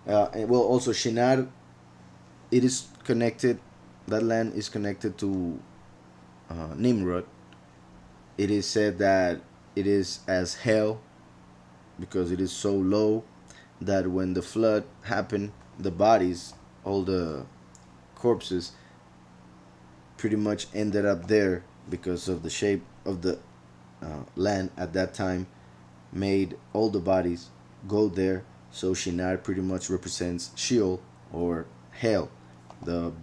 And well, also Shinar, it is connected. That land is connected to Nimrod. It is said that it is as hell because it is so low that when the flood happened, the bodies, all the corpses, pretty much ended up there because of the shape of the land at that time, made all the bodies go there. So Shinar pretty much represents Sheol or hell, the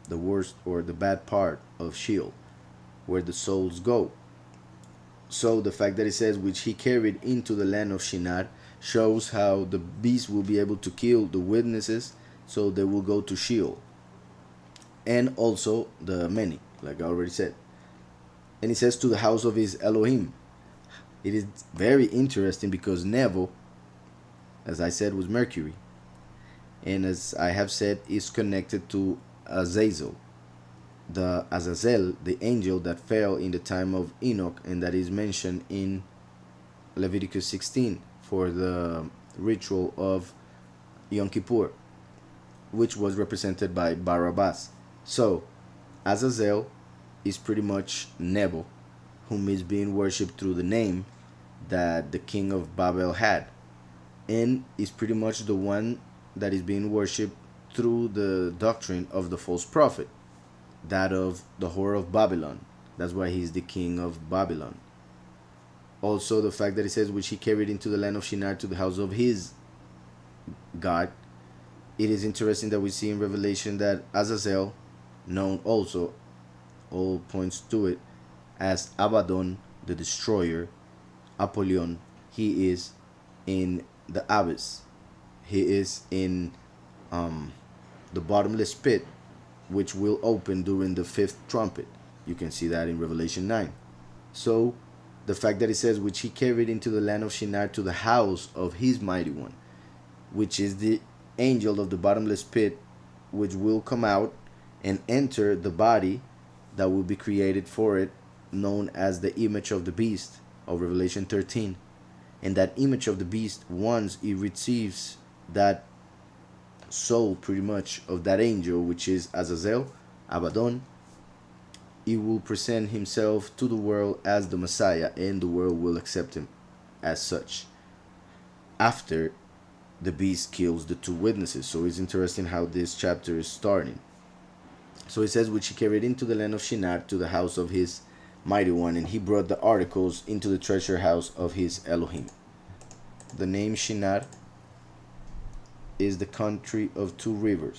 worst or the bad part of Sheol, where the souls go. So the fact that it says which he carried into the land of Shinar shows how the beast will be able to kill the witnesses, so they will go to Sheol, and also the many, like I already said. And it says to the house of his Elohim. It is very interesting because Nevo, as I said, was Mercury, and as I have said, is connected to Azazel, the Azazel, the angel that fell in the time of Enoch, and that is mentioned in Leviticus 16 for the ritual of Yom Kippur, which was represented by Barabbas. So, Azazel is pretty much Nebo, whom is being worshipped through the name that the king of Babel had, and is pretty much the one that is being worshipped through the doctrine of the false prophet, that of the whore of Babylon. That's why he's the king of Babylon. Also, the fact that it says, which he carried into the land of Shinar to the house of his God. It is interesting that we see in Revelation that Azazel, known also, all points to it, as Abaddon, the destroyer, Apollyon, he is in the abyss. He is in the bottomless pit, which will open during the fifth trumpet. You can see that in Revelation 9. So, the fact that it says, which he carried into the land of Shinar to the house of his mighty one, which is the angel of the bottomless pit, which will come out and enter the body that will be created for it, known as the image of the beast of Revelation 13. And that image of the beast, once it receives that soul pretty much of that angel, which is Azazel, Abaddon, he will present himself to the world as the Messiah, and the world will accept him as such after the beast kills the two witnesses. So it's interesting how this chapter is starting. So it says, which he carried into the land of Shinar to the house of his mighty one, and he brought the articles into the treasure house of his Elohim. The name Shinar is the country of two rivers.